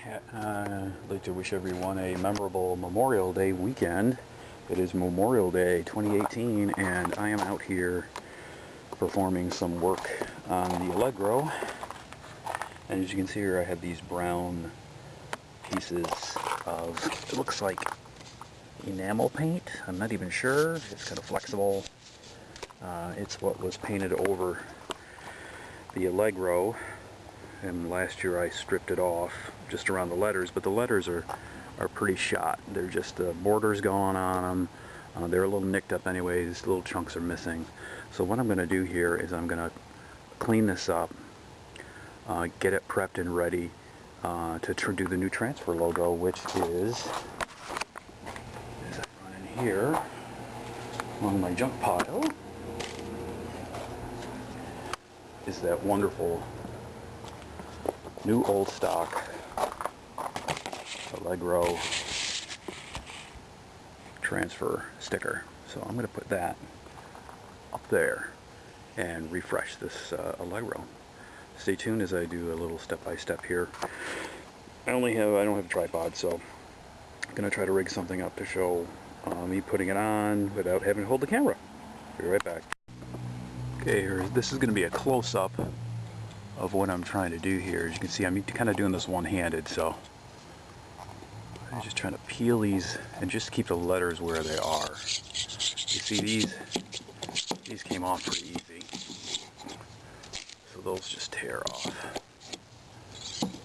I'd like to wish everyone a memorable Memorial Day weekend. It is Memorial Day 2018 and I am out here performing some work on the Allegro. And as you can see here, I have these brown pieces of, it looks like enamel paint. I'm not even sure. It's kind of flexible. It's what was painted over the Allegro. And last year I stripped it off just around the letters, but the letters are pretty shot. They're just, the border's gone on them. They're a little nicked up anyways. Little chunks are missing. So what I'm going to do here is I'm going to clean this up, get it prepped and ready to do the new transfer logo, which is I run in here on my junk pile, is that wonderful new old stock Allegro transfer sticker. So I'm going to put that up there and refresh this Allegro. Stay tuned as I do a little step-by-step here. I don't have a tripod, so I'm going to try to rig something up to show me putting it on without having to hold the camera. Be right back. Okay, this is going to be a close-up of what I'm trying to do here. As you can see, I'm kind of doing this one-handed, so I'm just trying to peel these and just keep the letters where they are. You see, these came off pretty easy, so those just tear off.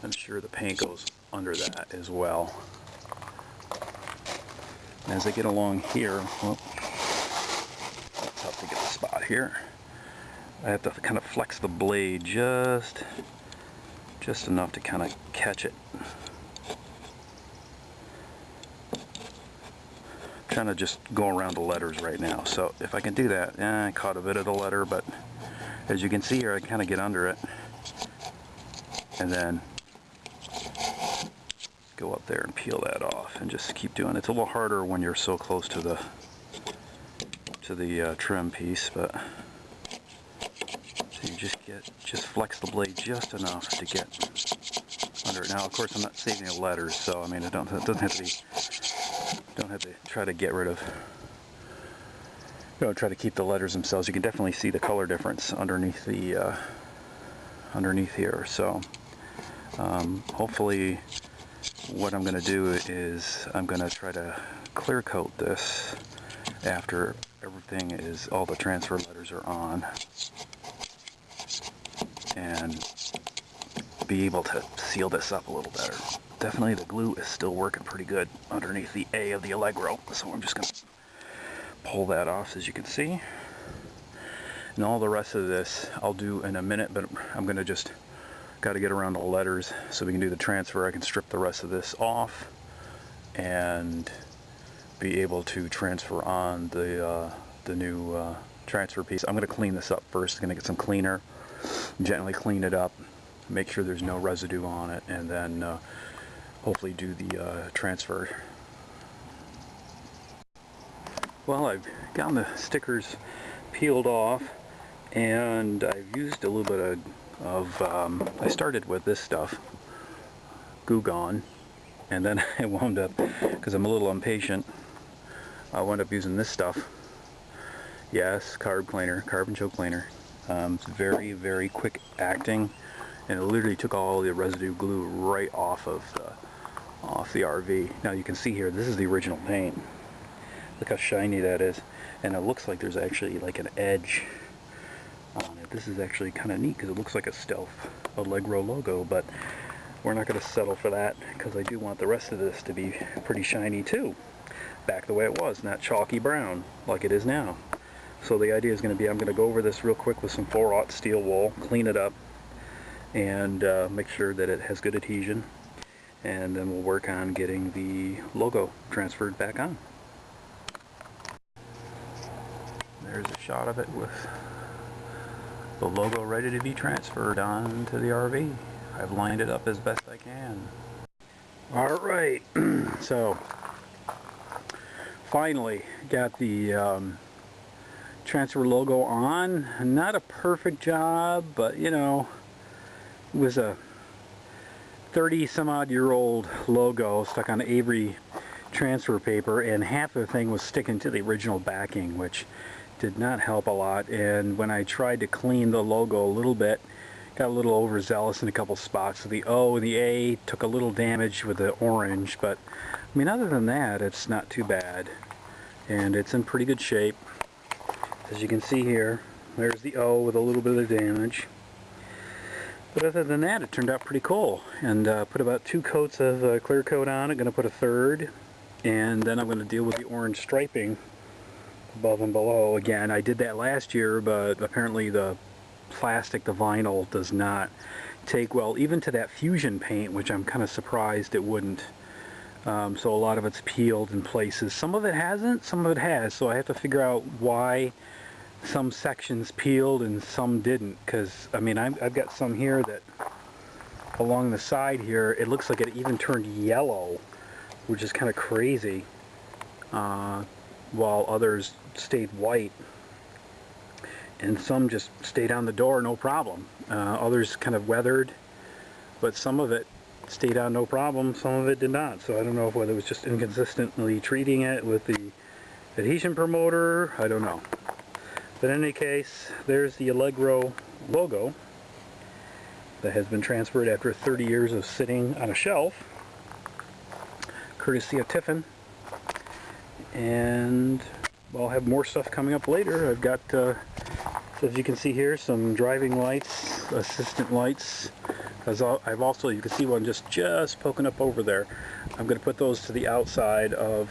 I'm sure the paint goes under that as well. And as I get along here, well, it's tough to get the spot here. I have to kind of flex the blade just enough to kind of catch it. I'm trying to just go around the letters right now, so if I can do that, I caught a bit of the letter, but as you can see here, I kind of get under it and then go up there and peel that off and just keep doing it. It's a little harder when you're so close to the trim piece, but so you just flex the blade just enough to get under it. Now, of course, I'm not saving the letters, so I mean, it doesn't have to try to get rid of, try to keep the letters themselves. You can definitely see the color difference underneath the underneath here. So hopefully, what I'm going to do is I'm going to try to clear coat this after everything is, all the transfer letters are on, and be able to seal this up a little better. Definitely the glue is still working pretty good underneath the A of the Allegro, so I'm just going to pull that off, as you can see. And all the rest of this I'll do in a minute, but I'm going to just got to get around the letters so we can do the transfer. I can strip the rest of this off and be able to transfer on the new transfer piece. I'm going to clean this up first. I'm going to get some cleaner, gently clean it up, make sure there's no residue on it, and then hopefully do the transfer. Well, I've gotten the stickers peeled off, and I've used a little bit of I started with this stuff, Goo Gone, and then I wound up, because I'm a little impatient, I wound up using this stuff. Yes, carbon choke cleaner. It's very, very quick acting, and it literally took all the residue glue right off of the RV. Now you can see here, this is the original paint. Look how shiny that is, and it looks like there's actually like an edge on it. This is actually kind of neat because it looks like a stealth Allegro logo, but we're not going to settle for that because I do want the rest of this to be pretty shiny too, back the way it was, not chalky brown like it is now. So the idea is going to be, I'm going to go over this real quick with some 4/0 steel wool, clean it up, and make sure that it has good adhesion, and then we'll work on getting the logo transferred back on. There's a shot of it with the logo ready to be transferred on to the RV. I've lined it up as best I can. Alright, so finally got the transfer logo on. Not a perfect job, but you know, it was a 30 some odd year old logo stuck on Avery transfer paper, and half of the thing was sticking to the original backing, which did not help a lot. And when I tried to clean the logo a little bit, got a little overzealous in a couple spots. So the O and the A took a little damage with the orange, but I mean, other than that, it's not too bad. And it's in pretty good shape. As you can see here, there's the O with a little bit of damage. But other than that, it turned out pretty cool. And put about 2 coats of clear coat on it. Going to put a third. And then I'm going to deal with the orange striping above and below. Again, I did that last year, but apparently the plastic, the vinyl, does not take well even to that fusion paint, which I'm kind of surprised it wouldn't. So a lot of it's peeled in places. Some of it hasn't, some of it has. So I have to figure out why some sections peeled and some didn't, because I mean I've got some here that along the side here it looks like it even turned yellow, which is kind of crazy, while others stayed white, and some just stayed on the door no problem. Others kind of weathered, but some of it stayed on no problem, some of it did not. So I don't know whether it was just inconsistently treating it with the adhesion promoter, I don't know. But in any case, there's the Allegro logo that has been transferred after 30 years of sitting on a shelf, courtesy of Tiffin. And I'll have more stuff coming up later. I've got, as you can see here, some driving lights, assistant lights. I've also, you can see one just poking up over there. I'm going to put those to the outside of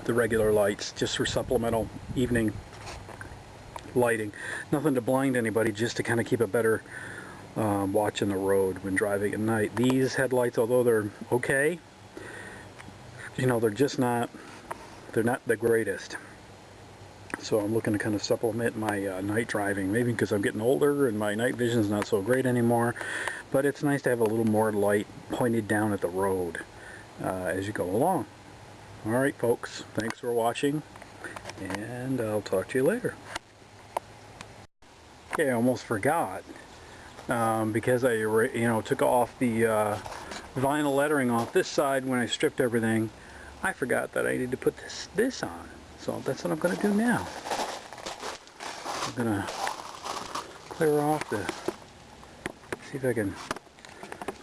the regular lights, just for supplemental evening lighting. Nothing to blind anybody, just to kind of keep a better watch on the road when driving at night. These headlights, although they're okay, you know, they're just not, they're not the greatest. So I'm looking to kind of supplement my night driving, maybe because I'm getting older and my night vision is not so great anymore. But it's nice to have a little more light pointed down at the road as you go along. Alright folks, thanks for watching, and I'll talk to you later. Okay, I almost forgot, because I took off the vinyl lettering off this side when I stripped everything. I forgot that I needed to put this on. So that's what I'm going to do now. I'm going to clear off the, see if I can,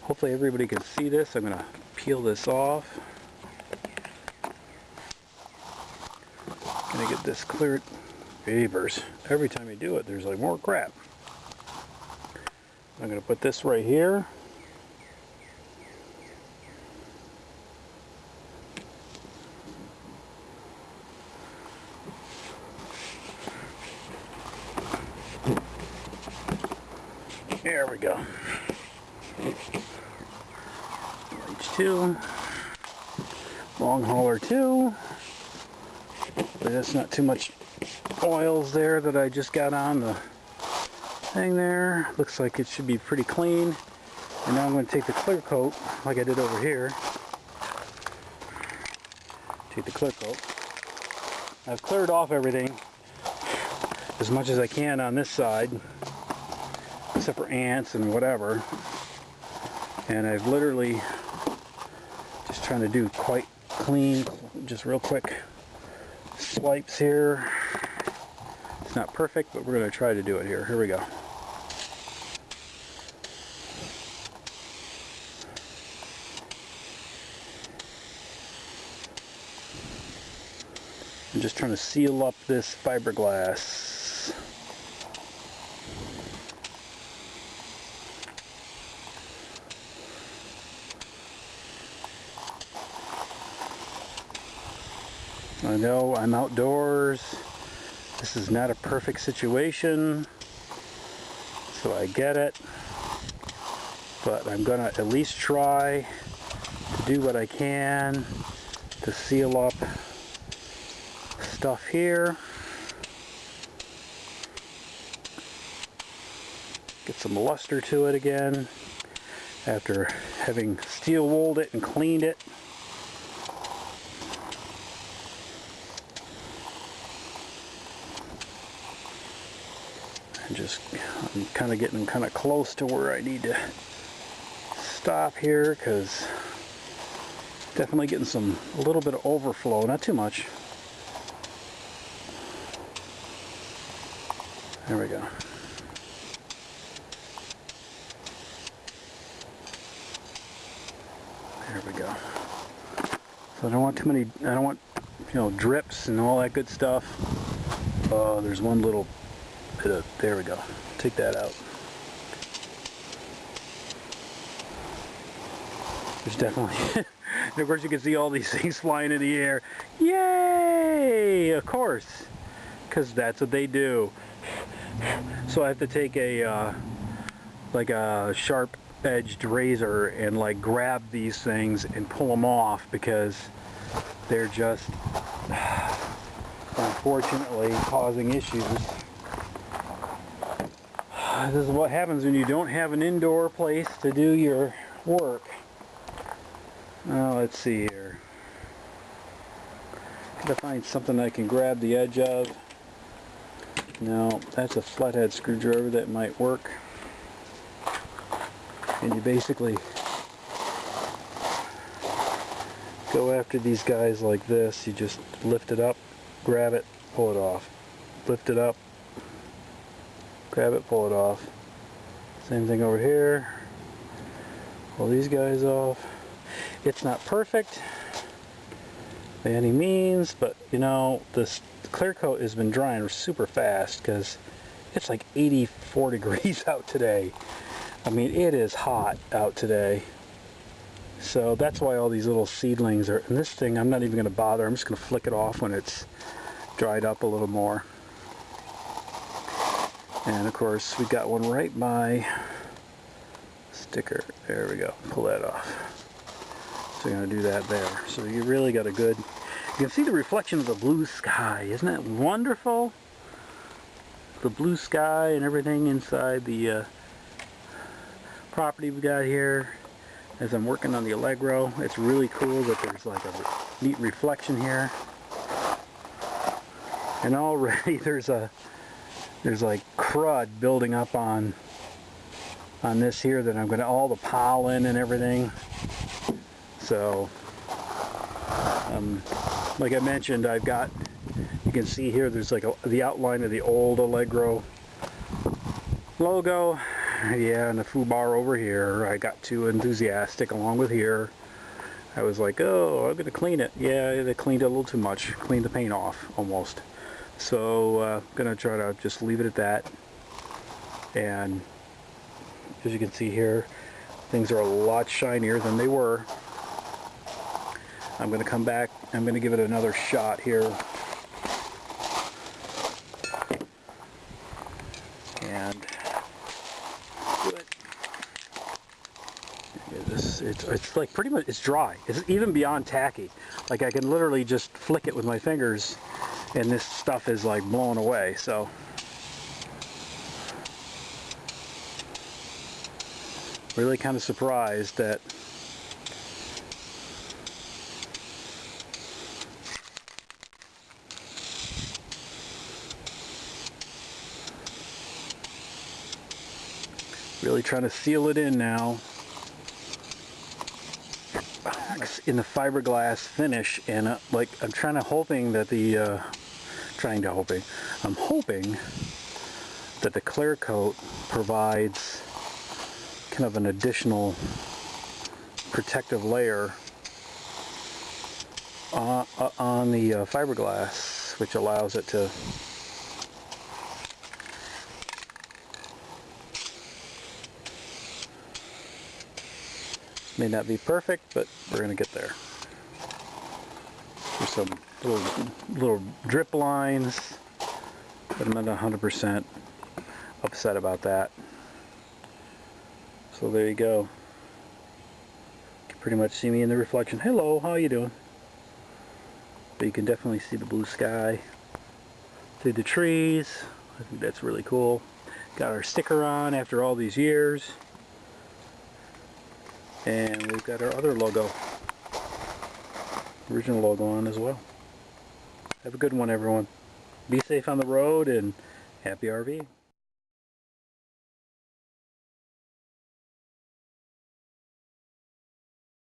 hopefully everybody can see this. I'm going to peel this off. Going to get this cleared. Beavers. Every time you do it, there's like more crap. I'm going to put this right here. There we go. H2. Long hauler 2. But that's not too much oils there that I just got on the thing there. Looks like it should be pretty clean. And now I'm going to take the clear coat, like I did over here. Take the clear coat. I've cleared off everything as much as I can on this side, except for ants and whatever. And I've literally just trying to do quite clean, just real quick swipes here. It's not perfect, but we're going to try to do it here. Here we go. I'm just trying to seal up this fiberglass. I know I'm outdoors. This is not a perfect situation, so I get it. But I'm gonna at least try to do what I can to seal up stuff here. Get some luster to it again after having steel wooled it and cleaned it. I'm kind of getting kind of close to where I need to stop here because definitely getting a little bit of overflow, not too much. There we go. There we go. So I don't want too many, I don't want, drips and all that good stuff. Oh, there's one little bit of, there we go. Take that out. There's definitely, and of course you can see all these things flying in the air. Yay! Of course, because that's what they do. So I have to take a, like a sharp edged razor and like grab these things and pull them off because they're just unfortunately causing issues. This is what happens when you don't have an indoor place to do your work. Now let's see here. Gotta find something I can grab the edge of. No, that's a flathead screwdriver that might work. And you basically go after these guys like this. You just lift it up, grab it, pull it off. Lift it up, grab it, pull it off. Same thing over here. Pull these guys off. It's not perfect by any means, but this clear coat has been drying super fast because it's like 84 degrees out today. I mean, it is hot out today. So that's why all these little seedlings are, and this thing I'm not even going to bother. I'm just going to flick it off when it's dried up a little more. And of course we got one right by sticker. There we go. Pull that off. So you're going to do that there. So you really got a good, you can see the reflection of the blue sky. Isn't that wonderful? The blue sky and everything inside the property we got here. As I'm working on the Allegro, it's really cool that there's like a neat reflection here. And already there's like crud building up on this here that I'm going to, all the pollen and everything. So, like I mentioned, I've got, you can see here, there's like the outline of the old Allegro logo. Yeah, and the foo bar over here. I got too enthusiastic along with here. I was like, oh, I'm going to clean it. Yeah, they cleaned it a little too much. Cleaned the paint off, almost. So, I'm going to try to just leave it at that. And, as you can see here, things are a lot shinier than they were. I'm going to come back. I'm going to give it another shot here. And do it. It's like pretty much, it's dry. It's even beyond tacky. Like I can literally just flick it with my fingers and this stuff is like blown away. So really kind of surprised that really trying to seal it in now in the fiberglass finish, and like I'm hoping that I'm hoping that the clear coat provides kind of an additional protective layer on the fiberglass, which allows it to may not be perfect, but we're going to get there. There's some little drip lines, but I'm not 100% upset about that. So there you go. You can pretty much see me in the reflection. Hello, how you doing? But you can definitely see the blue sky through the trees. I think that's really cool. Got our sticker on after all these years. And we've got our other logo, original logo on as well. Have a good one, everyone. Be safe on the road and happy RVing.